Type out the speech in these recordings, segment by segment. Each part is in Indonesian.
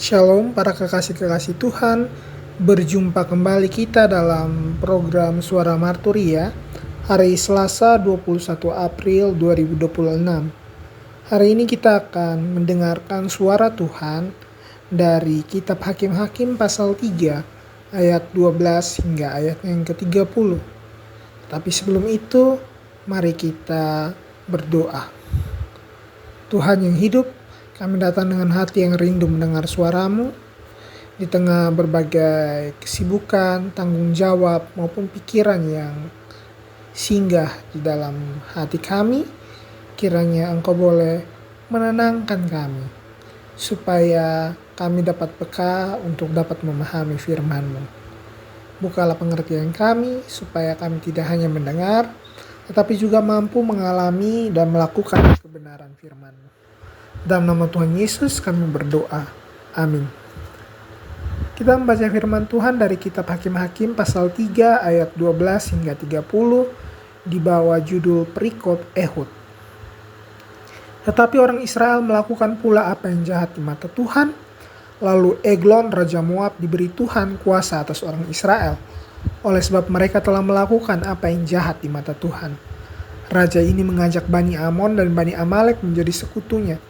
Shalom para kekasih-kekasih Tuhan. Berjumpa kembali kita dalam program Suara Marturia hari Selasa 21 April 2026. Hari ini kita akan mendengarkan suara Tuhan dari kitab Hakim-Hakim pasal 3 ayat 12 hingga ayat yang ke-30. Tapi sebelum itu, mari kita berdoa. Tuhan yang hidup, kami datang dengan hati yang rindu mendengar suara-Mu. Di tengah berbagai kesibukan, tanggung jawab, maupun pikiran yang singgah di dalam hati kami, kiranya Engkau boleh menenangkan kami, supaya kami dapat peka untuk dapat memahami firman-Mu. Bukalah pengertian kami, supaya kami tidak hanya mendengar, tetapi juga mampu mengalami dan melakukan kebenaran firman-Mu. Dalam nama Tuhan Yesus kami berdoa. Amin. Kita membaca firman Tuhan dari kitab Hakim-Hakim pasal 3 ayat 12 hingga 30 di bawah judul perikop Ehud. Tetapi orang Israel melakukan pula apa yang jahat di mata Tuhan. Lalu Eglon Raja Moab diberi Tuhan kuasa atas orang Israel, oleh sebab mereka telah melakukan apa yang jahat di mata Tuhan. Raja ini mengajak Bani Amon dan Bani Amalek menjadi sekutunya.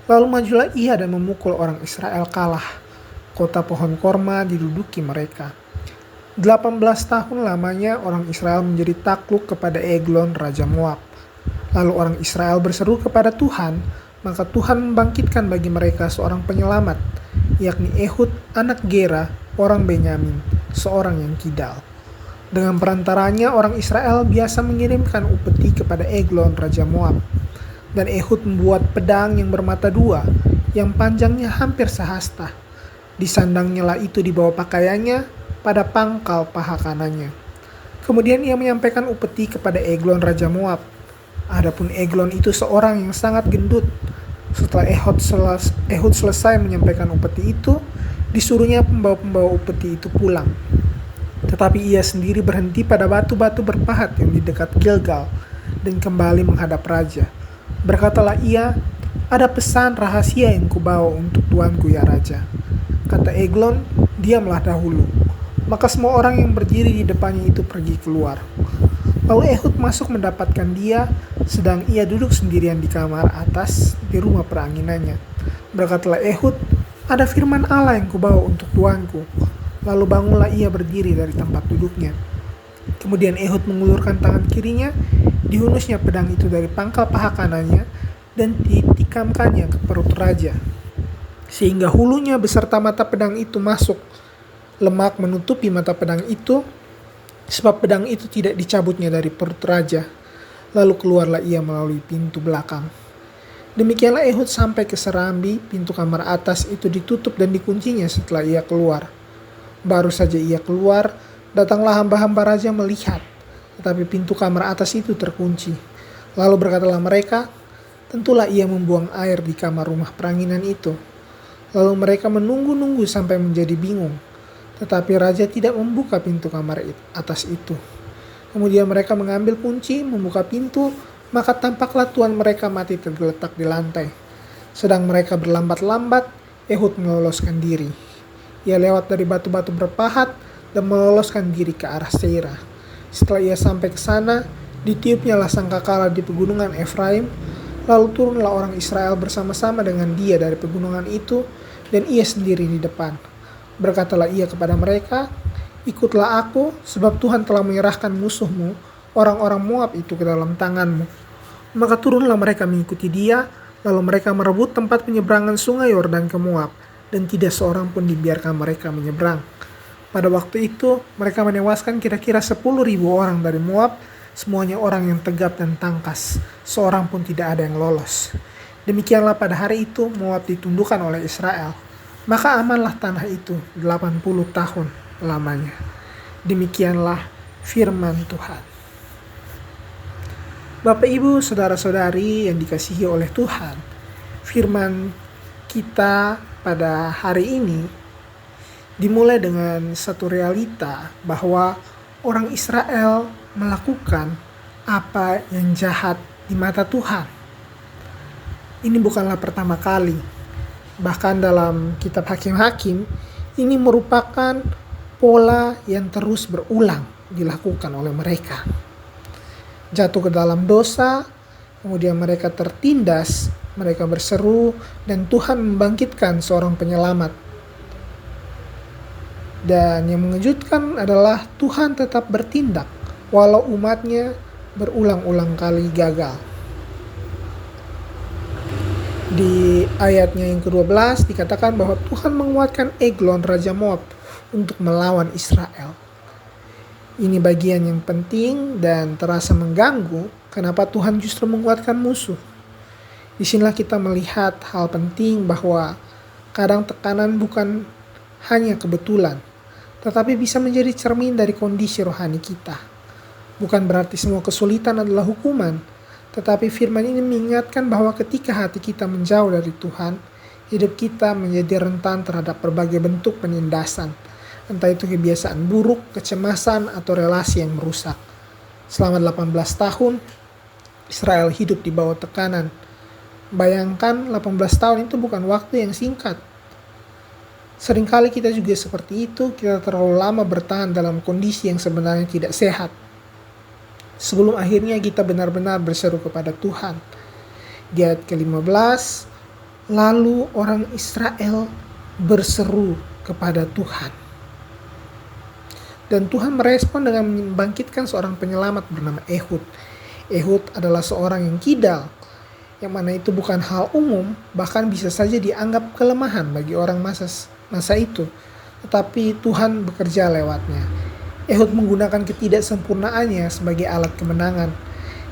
Lalu majulah ia dan memukul orang Israel kalah. Kota pohon korma diduduki mereka. 18 tahun lamanya orang Israel menjadi takluk kepada Eglon Raja Moab. Lalu orang Israel berseru kepada Tuhan, maka Tuhan membangkitkan bagi mereka seorang penyelamat, yakni Ehud anak Gera, orang Benyamin, seorang yang kidal. Dengan perantaranya orang Israel biasa mengirimkan upeti kepada Eglon Raja Moab. Dan Ehud membuat pedang yang bermata dua, yang panjangnya hampir sehasta. Disandangnya lah itu di bawah pakaiannya, pada pangkal paha kanannya. Kemudian ia menyampaikan upeti kepada Eglon Raja Moab. Adapun Eglon itu seorang yang sangat gendut. Setelah Ehud selesai menyampaikan upeti itu, disuruhnya pembawa-pembawa upeti itu pulang. Tetapi ia sendiri berhenti pada batu-batu berpahat yang di dekat Gilgal, dan kembali menghadap raja. Berkatalah ia, ada pesan rahasia yang kubawa untuk tuanku ya raja. Kata Eglon, diamlah dahulu. Maka semua orang yang berdiri di depannya itu pergi keluar. Lalu Ehud masuk mendapatkan dia, sedang ia duduk sendirian di kamar atas di rumah peranginannya. Berkatalah Ehud, ada firman Allah yang kubawa untuk tuanku. Lalu bangunlah ia berdiri dari tempat duduknya. Kemudian Ehud mengulurkan tangan kirinya, dihunusnya pedang itu dari pangkal paha kanannya dan ditikamkannya ke perut raja, sehingga hulunya beserta mata pedang itu masuk. Lemak menutupi mata pedang itu, sebab pedang itu tidak dicabutnya dari perut raja. Lalu keluarlah ia melalui pintu belakang. Demikianlah Ehud sampai ke serambi. Pintu kamar atas itu ditutup dan dikuncinya setelah ia keluar. Baru saja ia keluar, datanglah hamba-hamba raja melihat, tetapi pintu kamar atas itu terkunci. Lalu berkatalah mereka, tentulah ia membuang air di kamar rumah peranginan itu. Lalu mereka menunggu-nunggu sampai menjadi bingung. Tetapi raja tidak membuka pintu kamar atas itu. Kemudian mereka mengambil kunci, membuka pintu, maka tampaklah tuan mereka mati tergeletak di lantai. Sedang mereka berlambat-lambat, Ehud meloloskan diri. Ia lewat dari batu-batu berpahat dan meloloskan diri ke arah Seira. Setelah ia sampai ke sana, ditiupnya lah sangkakala di pegunungan Efraim. Lalu turunlah orang Israel bersama-sama dengan dia dari pegunungan itu, dan ia sendiri di depan. Berkatalah ia kepada mereka, ikutlah aku, sebab Tuhan telah menyerahkan musuhmu, orang-orang Moab itu ke dalam tanganmu. Maka turunlah mereka mengikuti dia, lalu mereka merebut tempat penyeberangan sungai Yordan ke Moab, dan tidak seorang pun dibiarkan mereka menyeberang. Pada waktu itu, mereka menewaskan kira-kira 10.000 orang dari Moab, semuanya orang yang tegap dan tangkas, seorang pun tidak ada yang lolos. Demikianlah pada hari itu Moab ditundukkan oleh Israel. Maka amanlah tanah itu 80 tahun lamanya. Demikianlah firman Tuhan. Bapak Ibu, saudara-saudari yang dikasihi oleh Tuhan, firman kita pada hari ini dimulai dengan satu realita bahwa orang Israel melakukan apa yang jahat di mata Tuhan. Ini bukanlah pertama kali Bahkan dalam kitab Hakim-Hakim, ini merupakan pola yang terus berulang dilakukan oleh mereka. Jatuh ke dalam dosa, kemudian mereka tertindas, mereka berseru, dan Tuhan membangkitkan seorang penyelamat. Dan yang mengejutkan adalah Tuhan tetap bertindak, walau umatnya berulang-ulang kali gagal. Di ayatnya yang ke-12 dikatakan bahwa Tuhan menguatkan Eglon, Raja Moab, untuk melawan Israel. Ini bagian yang penting dan terasa mengganggu, kenapa Tuhan justru menguatkan musuh. Disinilah kita melihat hal penting bahwa kadang tekanan bukan hanya kebetulan, tetapi bisa menjadi cermin dari kondisi rohani kita. Bukan berarti semua kesulitan adalah hukuman, tetapi firman ini mengingatkan bahwa ketika hati kita menjauh dari Tuhan, hidup kita menjadi rentan terhadap berbagai bentuk penindasan, entah itu kebiasaan buruk, kecemasan, atau relasi yang merusak. Selama 18 tahun, Israel hidup di bawah tekanan. Bayangkan 18 tahun itu bukan waktu yang singkat. Seringkali kita juga seperti itu, kita terlalu lama bertahan dalam kondisi yang sebenarnya tidak sehat, sebelum akhirnya kita benar-benar berseru kepada Tuhan. Di ayat ke-15, lalu orang Israel berseru kepada Tuhan. Dan Tuhan merespon dengan membangkitkan seorang penyelamat bernama Ehud. Ehud adalah seorang yang kidal, yang mana itu bukan hal umum, bahkan bisa saja dianggap kelemahan bagi orang masa itu. Tetapi Tuhan bekerja lewatnya. Ehud menggunakan ketidaksempurnaannya sebagai alat kemenangan.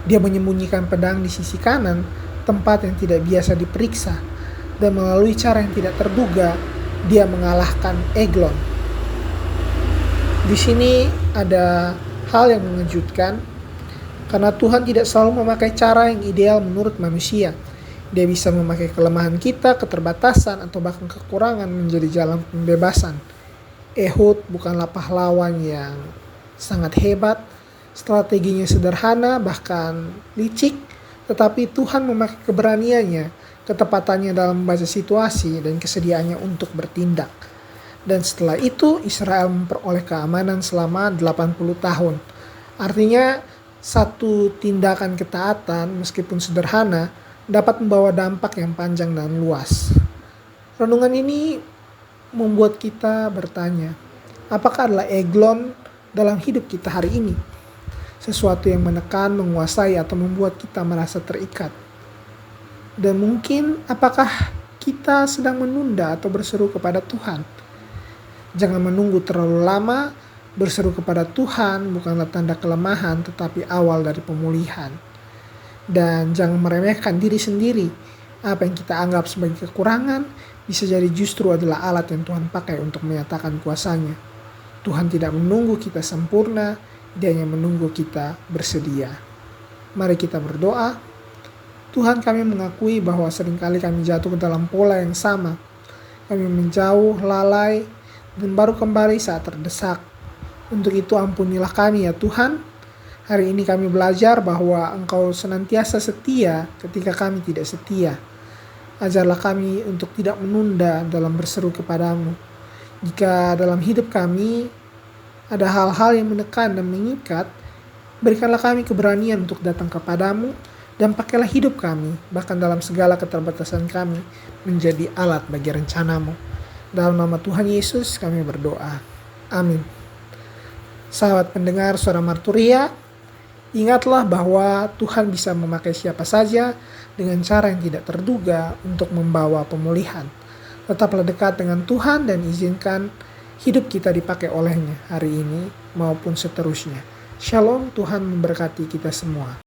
Dia menyembunyikan pedang di sisi kanan, tempat yang tidak biasa diperiksa, dan melalui cara yang tidak terduga, dia mengalahkan Eglon. Di sini ada hal yang mengejutkan, karena Tuhan tidak selalu memakai cara yang ideal menurut manusia. Dia bisa memakai kelemahan kita, keterbatasan, atau bahkan kekurangan menjadi jalan pembebasan. Ehud bukanlah pahlawan yang sangat hebat, strateginya sederhana, bahkan licik, tetapi Tuhan memakai keberaniannya, ketepatannya dalam membaca situasi, dan kesediaannya untuk bertindak. Dan setelah itu Israel memperoleh keamanan selama 80 tahun. Artinya satu tindakan ketaatan meskipun sederhana dapat membawa dampak yang panjang dan luas. Renungan ini membuat kita bertanya, apakah adalah Eglon dalam hidup kita hari ini? Sesuatu yang menekan, menguasai, atau membuat kita merasa terikat. Dan mungkin apakah kita sedang menunda atau berseru kepada Tuhan? Jangan menunggu terlalu lama. Berseru kepada Tuhan bukanlah tanda kelemahan, tetapi awal dari pemulihan. Dan jangan meremehkan diri sendiri. Apa yang kita anggap sebagai kekurangan bisa jadi justru adalah alat yang Tuhan pakai untuk menyatakan kuasanya. Tuhan tidak menunggu kita sempurna, Dia hanya menunggu kita bersedia. Mari kita berdoa. Tuhan, kami mengakui bahwa seringkali kami jatuh ke dalam pola yang sama. Kami menjauh, lalai, dan baru kembali saat terdesak. Untuk itu ampunilah kami ya Tuhan. Hari ini kami belajar bahwa Engkau senantiasa setia ketika kami tidak setia. Ajarlah kami untuk tidak menunda dalam berseru kepadamu. Jika dalam hidup kami ada hal-hal yang menekan dan mengikat, berikanlah kami keberanian untuk datang kepadamu, dan pakailah hidup kami, bahkan dalam segala keterbatasan kami, menjadi alat bagi rencanamu. Dalam nama Tuhan Yesus kami berdoa. Amin. Sahabat pendengar Suara Marturia, ingatlah bahwa Tuhan bisa memakai siapa saja dengan cara yang tidak terduga untuk membawa pemulihan. Tetaplah dekat dengan Tuhan dan izinkan hidup kita dipakai olehnya hari ini maupun seterusnya. Shalom, Tuhan memberkati kita semua.